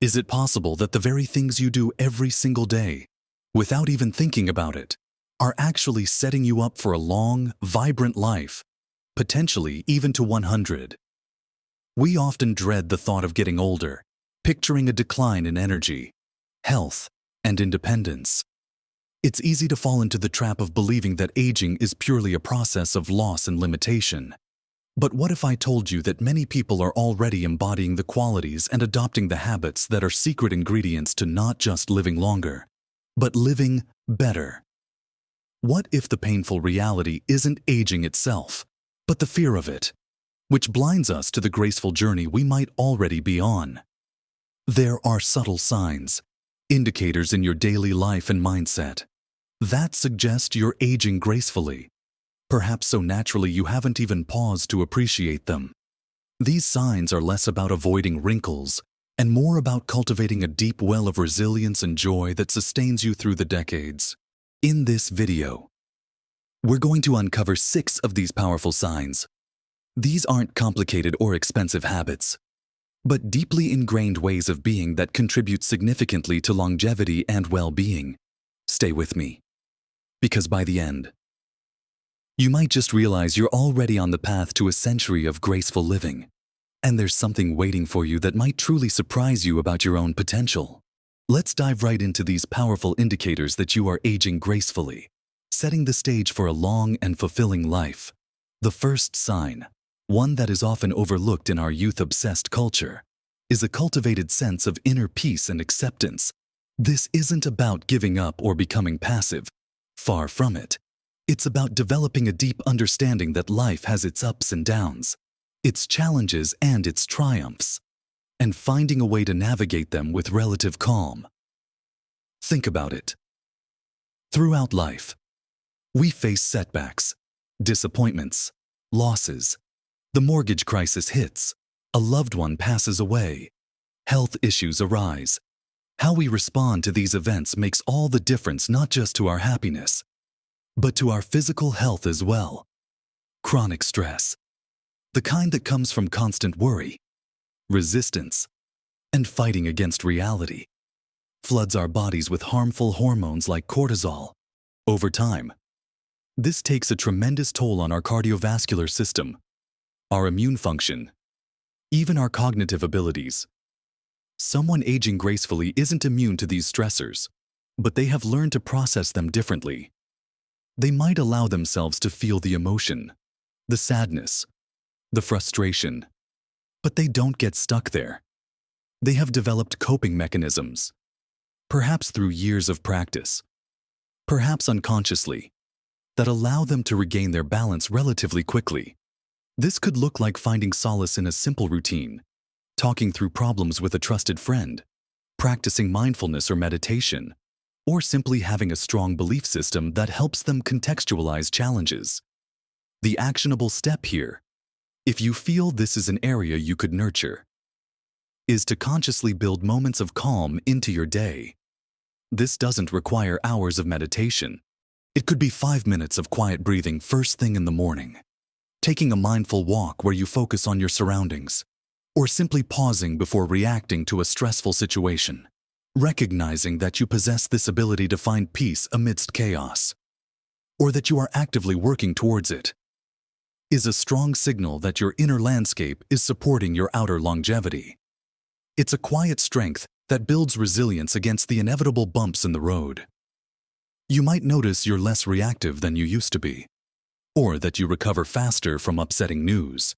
Is it possible that the very things you do every single day, without even thinking about it, are actually setting you up for a long, vibrant life, potentially even to 100? We often dread the thought of getting older, picturing a decline in energy, health, and independence. It's easy to fall into the trap of believing that aging is purely a process of loss and limitation. But what if I told you that many people are already embodying the qualities and adopting the habits that are secret ingredients to not just living longer, but living better? What if the painful reality isn't aging itself, but the fear of it, which blinds us to the graceful journey we might already be on? There are subtle signs, indicators in your daily life and mindset, that suggest you're aging gracefully, perhaps so naturally you haven't even paused to appreciate them. These signs are less about avoiding wrinkles and more about cultivating a deep well of resilience and joy that sustains you through the decades. In this video, we're going to uncover 6 of these powerful signs. These aren't complicated or expensive habits, but deeply ingrained ways of being that contribute significantly to longevity and well-being. Stay with me, because by the end, you might just realize you're already on the path to a century of graceful living, and there's something waiting for you that might truly surprise you about your own potential. Let's dive right into these powerful indicators that you are aging gracefully, setting the stage for a long and fulfilling life. The first sign, one that is often overlooked in our youth-obsessed culture, is a cultivated sense of inner peace and acceptance. This isn't about giving up or becoming passive. Far from it. It's about developing a deep understanding that life has its ups and downs, its challenges and its triumphs, and finding a way to navigate them with relative calm. Think about it. Throughout life, we face setbacks, disappointments, losses. The mortgage crisis hits, a loved one passes away, health issues arise. How we respond to these events makes all the difference, not just to our happiness, but to our physical health as well. Chronic stress, the kind that comes from constant worry, resistance, and fighting against reality, floods our bodies with harmful hormones like cortisol. Over time, this takes a tremendous toll on our cardiovascular system, our immune function, even our cognitive abilities. Someone aging gracefully isn't immune to these stressors, but they have learned to process them differently. They might allow themselves to feel the emotion, the sadness, the frustration, but they don't get stuck there. They have developed coping mechanisms, perhaps through years of practice, perhaps unconsciously, that allow them to regain their balance relatively quickly. This could look like finding solace in a simple routine, talking through problems with a trusted friend, practicing mindfulness or meditation, or simply having a strong belief system that helps them contextualize challenges. The actionable step here, if you feel this is an area you could nurture, is to consciously build moments of calm into your day. This doesn't require hours of meditation. It could be 5 minutes of quiet breathing first thing in the morning, taking a mindful walk where you focus on your surroundings, or simply pausing before reacting to a stressful situation. Recognizing that you possess this ability to find peace amidst chaos, or that you are actively working towards it, is a strong signal that your inner landscape is supporting your outer longevity. It's a quiet strength that builds resilience against the inevitable bumps in the road. You might notice you're less reactive than you used to be, or that you recover faster from upsetting news.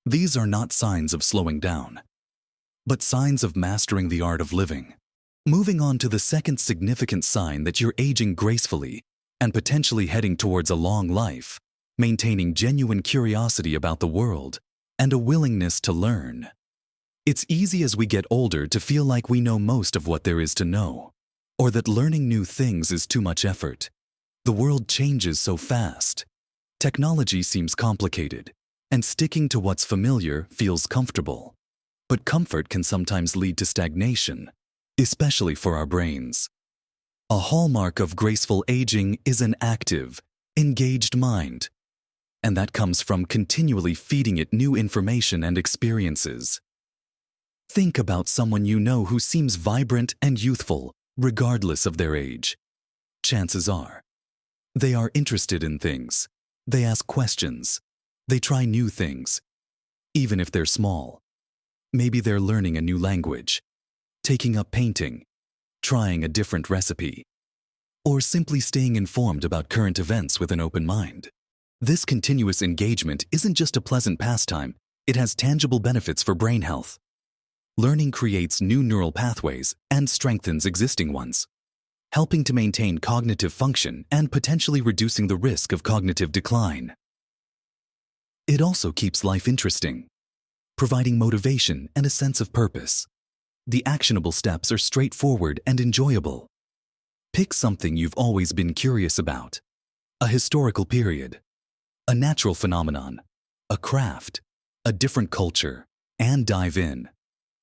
These are not signs of slowing down, but signs of mastering the art of living. Moving on to the second significant sign that you're aging gracefully and potentially heading towards a long life, maintaining genuine curiosity about the world and a willingness to learn. It's easy as we get older to feel like we know most of what there is to know, or that learning new things is too much effort. The world changes so fast. Technology seems complicated, and sticking to what's familiar feels comfortable. But comfort can sometimes lead to stagnation, especially for our brains. A hallmark of graceful aging is an active, engaged mind, and that comes from continually feeding it new information and experiences. Think about someone you know who seems vibrant and youthful, regardless of their age. Chances are, they are interested in things. They ask questions. They try new things, even if they're small. Maybe they're learning a new language, taking up painting, trying a different recipe, or simply staying informed about current events with an open mind. This continuous engagement isn't just a pleasant pastime, it has tangible benefits for brain health. Learning creates new neural pathways and strengthens existing ones, helping to maintain cognitive function and potentially reducing the risk of cognitive decline. It also keeps life interesting, providing motivation and a sense of purpose. The actionable steps are straightforward and enjoyable. Pick something you've always been curious about: a historical period, a natural phenomenon, a craft, a different culture, and dive in.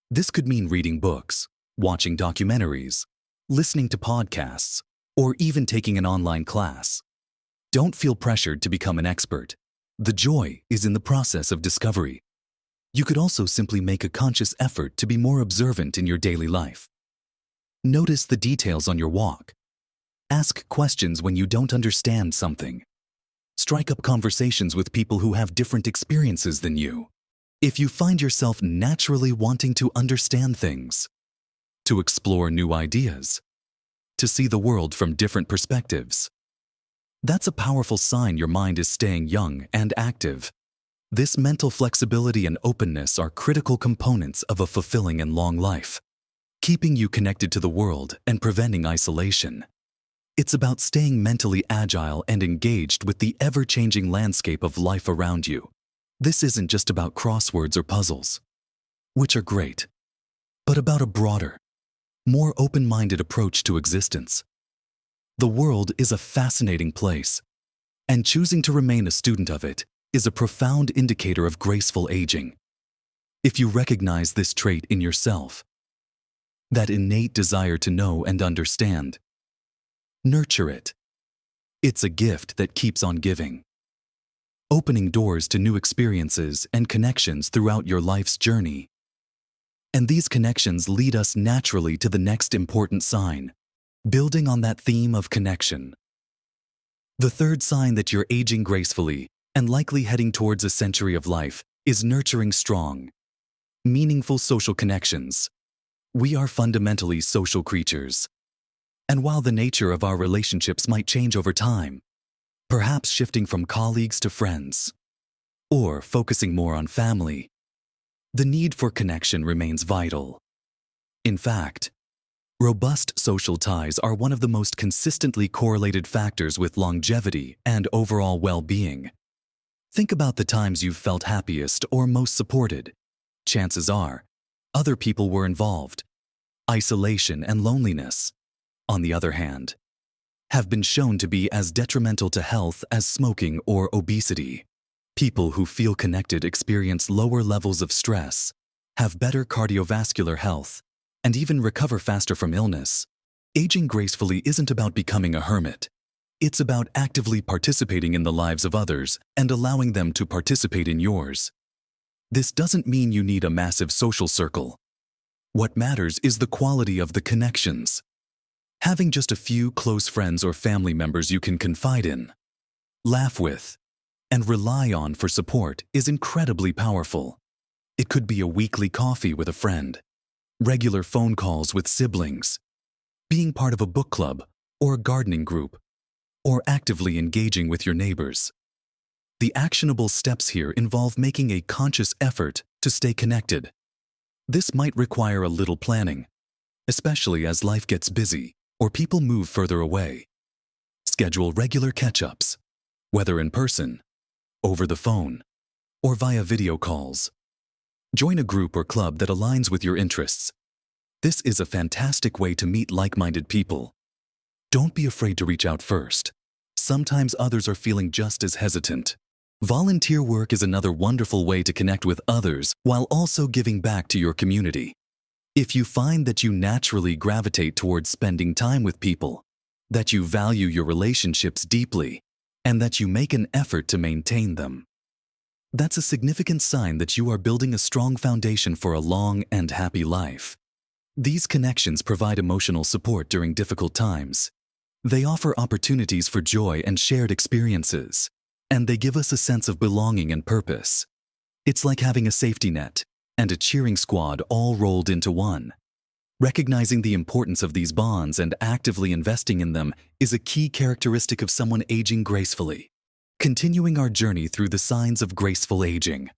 This could mean reading books, watching documentaries, listening to podcasts, or even taking an online class. Don't feel pressured to become an expert. The joy is in the process of discovery. You could also simply make a conscious effort to be more observant in your daily life. Notice the details on your walk. Ask questions when you don't understand something. Strike up conversations with people who have different experiences than you. If you find yourself naturally wanting to understand things, to explore new ideas, to see the world from different perspectives, that's a powerful sign your mind is staying young and active. This mental flexibility and openness are critical components of a fulfilling and long life, keeping you connected to the world and preventing isolation. It's about staying mentally agile and engaged with the ever-changing landscape of life around you. This isn't just about crosswords or puzzles, which are great, but about a broader, more open-minded approach to existence. The world is a fascinating place, and choosing to remain a student of it is a profound indicator of graceful aging. If you recognize this trait in yourself, that innate desire to know and understand, nurture it. It's a gift that keeps on giving, opening doors to new experiences and connections throughout your life's journey. And these connections lead us naturally to the next important sign, building on that theme of connection. The third sign that you're aging gracefully and likely heading towards a century of life is nurturing strong, meaningful social connections. We are fundamentally social creatures. And while the nature of our relationships might change over time, perhaps shifting from colleagues to friends, or focusing more on family, the need for connection remains vital. In fact, robust social ties are one of the most consistently correlated factors with longevity and overall well-being. Think about the times you've felt happiest or most supported. Chances are, other people were involved. Isolation and loneliness, on the other hand, have been shown to be as detrimental to health as smoking or obesity. People who feel connected experience lower levels of stress, have better cardiovascular health, and even recover faster from illness. Aging gracefully isn't about becoming a hermit. It's about actively participating in the lives of others and allowing them to participate in yours. This doesn't mean you need a massive social circle. What matters is the quality of the connections. Having just a few close friends or family members you can confide in, laugh with, and rely on for support is incredibly powerful. It could be a weekly coffee with a friend, regular phone calls with siblings, being part of a book club or a gardening group, or actively engaging with your neighbors. The actionable steps here involve making a conscious effort to stay connected. This might require a little planning, especially as life gets busy or people move further away. Schedule regular catch-ups, whether in person, over the phone, or via video calls. Join a group or club that aligns with your interests. This is a fantastic way to meet like-minded people. Don't be afraid to reach out first. Sometimes others are feeling just as hesitant. Volunteer work is another wonderful way to connect with others while also giving back to your community. If you find that you naturally gravitate towards spending time with people, that you value your relationships deeply, and that you make an effort to maintain them, That's a significant sign that you are building a strong foundation for a long and happy life. These connections provide emotional support during difficult times. They offer opportunities for joy and shared experiences, and they give us a sense of belonging and purpose. It's like having a safety net and a cheering squad all rolled into one. Recognizing the importance of these bonds and actively investing in them is a key characteristic of someone aging gracefully. Continuing our journey through the signs of graceful aging.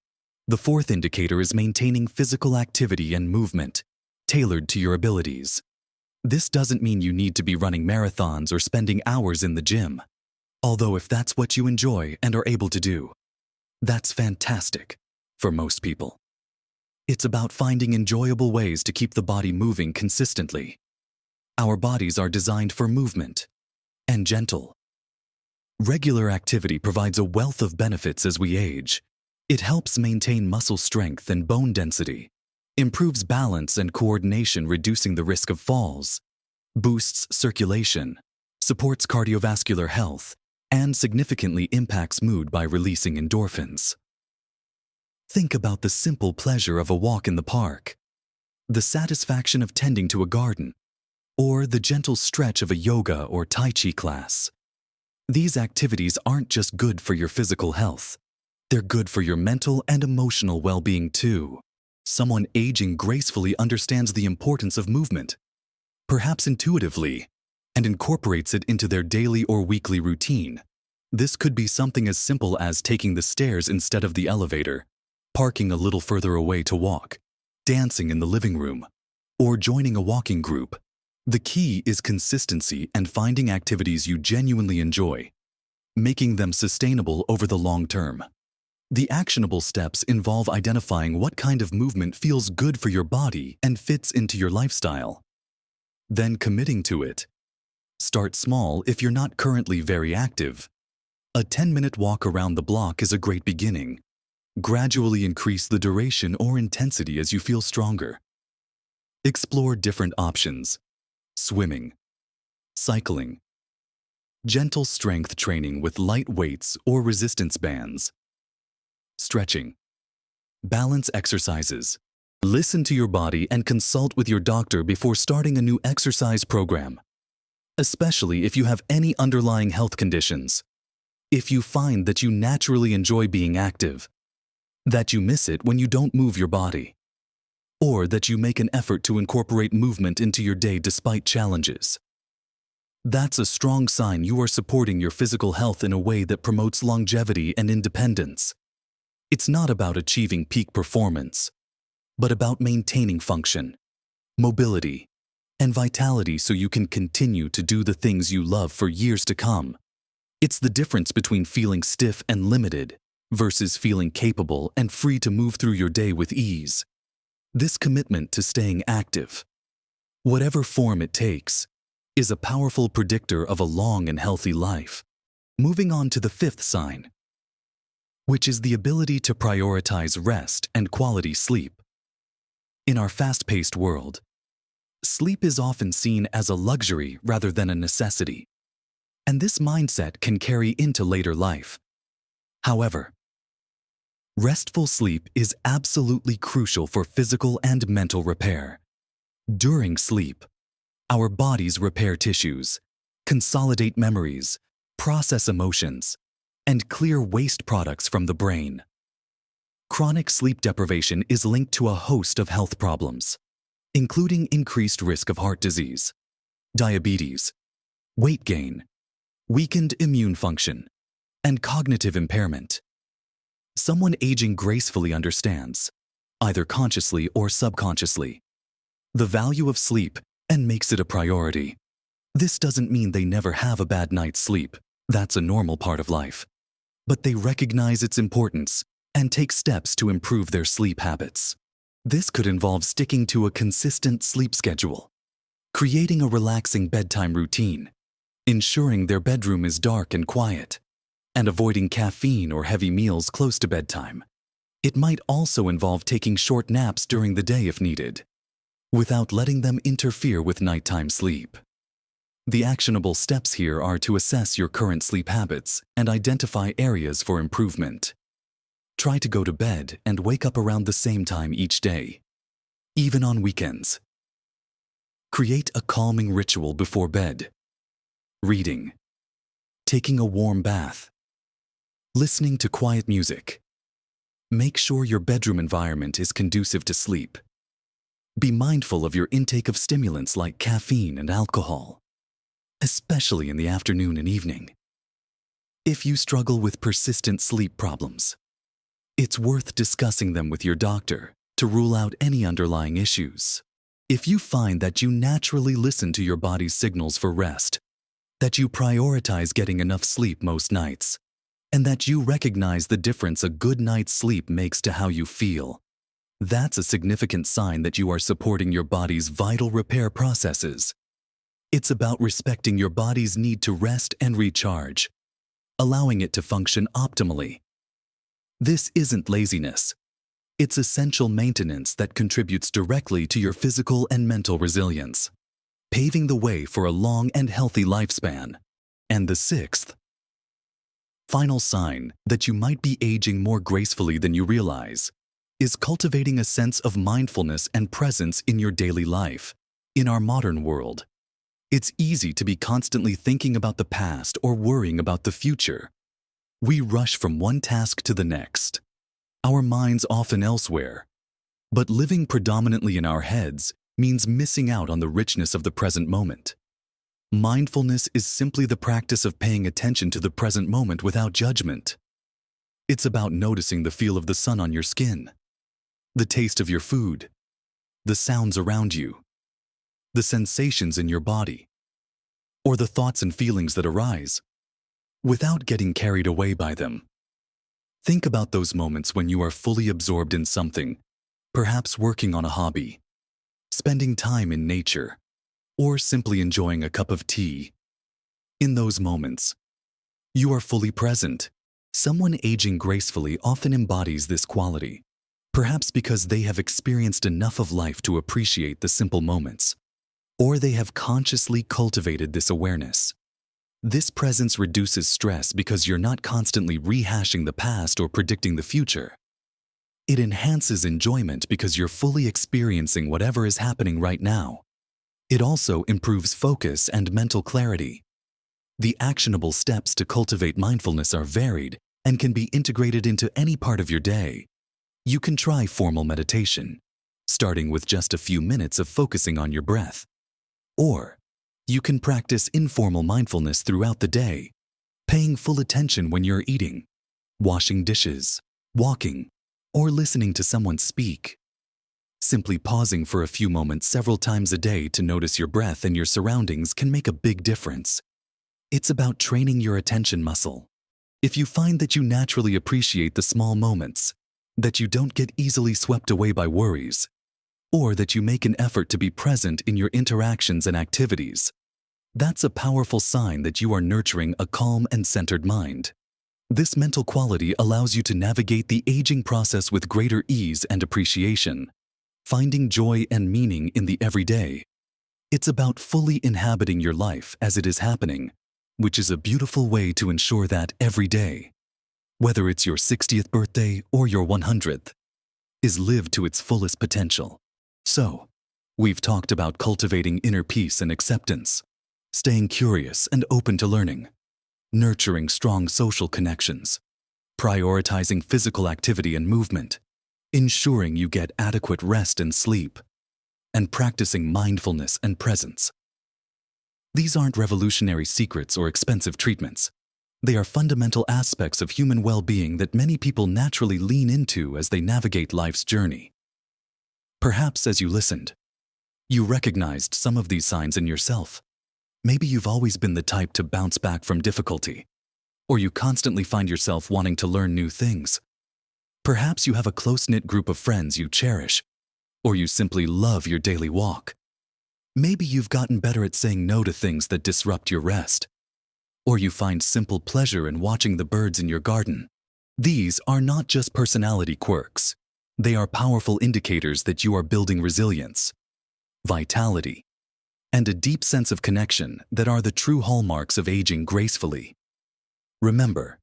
The fourth indicator is maintaining physical activity and movement, tailored to your abilities. This doesn't mean you need to be running marathons or spending hours in the gym. Although if that's what you enjoy and are able to do, that's fantastic for most people. It's about finding enjoyable ways to keep the body moving consistently. Our bodies are designed for movement and gentle. Regular activity provides a wealth of benefits as we age. It helps maintain muscle strength and bone density, improves balance and coordination, reducing the risk of falls, boosts circulation, supports cardiovascular health, and significantly impacts mood by releasing endorphins. Think about the simple pleasure of a walk in the park, the satisfaction of tending to a garden, or the gentle stretch of a yoga or Tai Chi class. These activities aren't just good for your physical health, they're good for your mental and emotional well-being too. Someone aging gracefully understands the importance of movement, perhaps intuitively, and incorporates it into their daily or weekly routine. This could be something as simple as taking the stairs instead of the elevator, parking a little further away to walk, dancing in the living room, or joining a walking group. The key is consistency and finding activities you genuinely enjoy, making them sustainable over the long term. The actionable steps involve identifying what kind of movement feels good for your body and fits into your lifestyle. Then committing to it. Start small if you're not currently very active. A 10-minute walk around the block is a great beginning. Gradually increase the duration or intensity as you feel stronger. Explore different options: swimming, cycling, gentle strength training with light weights or resistance bands, stretching, balance exercises. Listen to your body and consult with your doctor before starting a new exercise program, especially if you have any underlying health conditions. If you find that you naturally enjoy being active, that you miss it when you don't move your body, or that you make an effort to incorporate movement into your day despite challenges, that's a strong sign you are supporting your physical health in a way that promotes longevity and independence. It's not about achieving peak performance, but about maintaining function, mobility, and vitality so you can continue to do the things you love for years to come. It's the difference between feeling stiff and limited versus feeling capable and free to move through your day with ease. This commitment to staying active, whatever form it takes, is a powerful predictor of a long and healthy life. Moving on to the fifth sign, which is the ability to prioritize rest and quality sleep. In our fast-paced world, sleep is often seen as a luxury rather than a necessity, and this mindset can carry into later life. However, restful sleep is absolutely crucial for physical and mental repair. During sleep, our bodies repair tissues, consolidate memories, process emotions, and clear waste products from the brain. Chronic sleep deprivation is linked to a host of health problems, including increased risk of heart disease, diabetes, weight gain, weakened immune function, and cognitive impairment. Someone aging gracefully understands, either consciously or subconsciously, the value of sleep and makes it a priority. This doesn't mean they never have a bad night's sleep. That's a normal part of life. But they recognize its importance and take steps to improve their sleep habits. This could involve sticking to a consistent sleep schedule, creating a relaxing bedtime routine, ensuring their bedroom is dark and quiet, and avoiding caffeine or heavy meals close to bedtime. It might also involve taking short naps during the day if needed, without letting them interfere with nighttime sleep. The actionable steps here are to assess your current sleep habits and identify areas for improvement. Try to go to bed and wake up around the same time each day, even on weekends. Create a calming ritual before bed. Reading, taking a warm bath, listening to quiet music. Make sure your bedroom environment is conducive to sleep. Be mindful of your intake of stimulants like caffeine and alcohol, especially in the afternoon and evening. If you struggle with persistent sleep problems, it's worth discussing them with your doctor to rule out any underlying issues. If you find that you naturally listen to your body's signals for rest, that you prioritize getting enough sleep most nights, and that you recognize the difference a good night's sleep makes to how you feel, that's a significant sign that you are supporting your body's vital repair processes. It's about respecting your body's need to rest and recharge, allowing it to function optimally. This isn't laziness. It's essential maintenance that contributes directly to your physical and mental resilience, paving the way for a long and healthy lifespan. And the sixth, final sign that you might be aging more gracefully than you realize is cultivating a sense of mindfulness and presence in your daily life. In our modern world, it's easy to be constantly thinking about the past or worrying about the future. We rush from one task to the next, our minds often elsewhere. But living predominantly in our heads means missing out on the richness of the present moment. Mindfulness is simply the practice of paying attention to the present moment without judgment. It's about noticing the feel of the sun on your skin, the taste of your food, the sounds around you, the sensations in your body, or the thoughts and feelings that arise, without getting carried away by them. Think about those moments when you are fully absorbed in something, perhaps working on a hobby, spending time in nature, or simply enjoying a cup of tea. In those moments, you are fully present. Someone aging gracefully often embodies this quality, perhaps because they have experienced enough of life to appreciate the simple moments, or they have consciously cultivated this awareness. This presence reduces stress because you're not constantly rehashing the past or predicting the future. It enhances enjoyment because you're fully experiencing whatever is happening right now. It also improves focus and mental clarity. The actionable steps to cultivate mindfulness are varied and can be integrated into any part of your day. You can try formal meditation, starting with just a few minutes of focusing on your breath. Or you can practice informal mindfulness throughout the day, paying full attention when you're eating, washing dishes, walking, or listening to someone speak. Simply pausing for a few moments several times a day to notice your breath and your surroundings can make a big difference. It's about training your attention muscle. If you find that you naturally appreciate the small moments, that you don't get easily swept away by worries, or that you make an effort to be present in your interactions and activities, that's a powerful sign that you are nurturing a calm and centered mind. This mental quality allows you to navigate the aging process with greater ease and appreciation, finding joy and meaning in the everyday. It's about fully inhabiting your life as it is happening, which is a beautiful way to ensure that every day, whether it's your 60th birthday or your 100th, is lived to its fullest potential. So, we've talked about cultivating inner peace and acceptance, staying curious and open to learning, nurturing strong social connections, prioritizing physical activity and movement, ensuring you get adequate rest and sleep, and practicing mindfulness and presence. These aren't revolutionary secrets or expensive treatments. They are fundamental aspects of human well-being that many people naturally lean into as they navigate life's journey. Perhaps as you listened, you recognized some of these signs in yourself. Maybe you've always been the type to bounce back from difficulty, or you constantly find yourself wanting to learn new things. Perhaps you have a close-knit group of friends you cherish, or you simply love your daily walk. Maybe you've gotten better at saying no to things that disrupt your rest, or you find simple pleasure in watching the birds in your garden. These are not just personality quirks. They are powerful indicators that you are building resilience, vitality, and a deep sense of connection that are the true hallmarks of aging gracefully. Remember,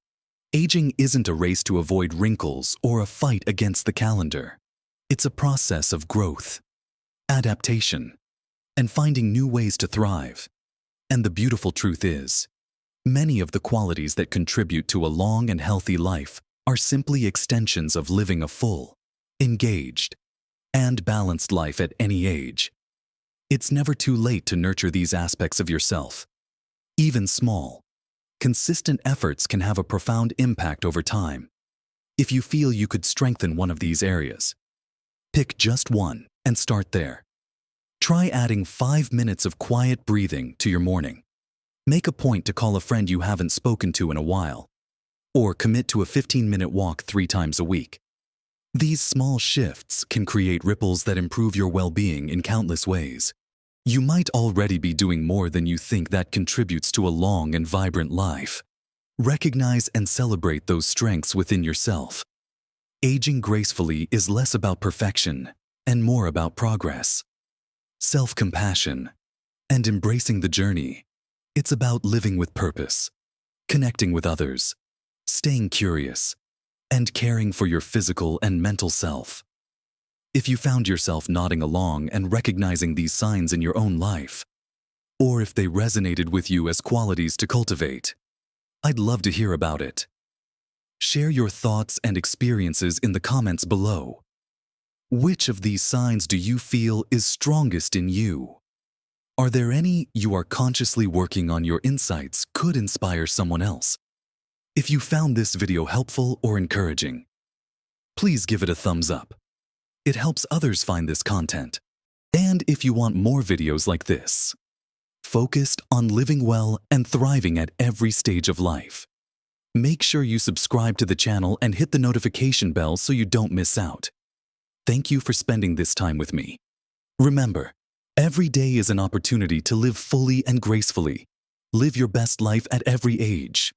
Aging isn't a race to avoid wrinkles or a fight against the calendar. It's a process of growth, adaptation, and finding new ways to thrive. And the beautiful truth is, many of the qualities that contribute to a long and healthy life are simply extensions of living a full, engaged, and balanced life at any age. It's never too late to nurture these aspects of yourself. Even small, consistent efforts can have a profound impact over time. If you feel you could strengthen one of these areas, pick just one and start there. Try adding 5 minutes of quiet breathing to your morning. Make a point to call a friend you haven't spoken to in a while, or commit to a 15-minute walk 3 times a week. These small shifts can create ripples that improve your well-being in countless ways. You might already be doing more than you think that contributes to a long and vibrant life. Recognize and celebrate those strengths within yourself. Aging gracefully is less about perfection and more about progress, self-compassion, and embracing the journey. It's about living with purpose, connecting with others, staying curious, and caring for your physical and mental self. If you found yourself nodding along and recognizing these signs in your own life, or if they resonated with you as qualities to cultivate, I'd love to hear about it. Share your thoughts and experiences in the comments below. Which of these signs do you feel is strongest in you? Are there any you are consciously working on your insights could inspire someone else? If you found this video helpful or encouraging, please give it a thumbs up. It helps others find this content. And if you want more videos like this, focused on living well and thriving at every stage of life, make sure you subscribe to the channel and hit the notification bell so you don't miss out. Thank you for spending this time with me. Remember, every day is an opportunity to live fully and gracefully. Live your best life at every age.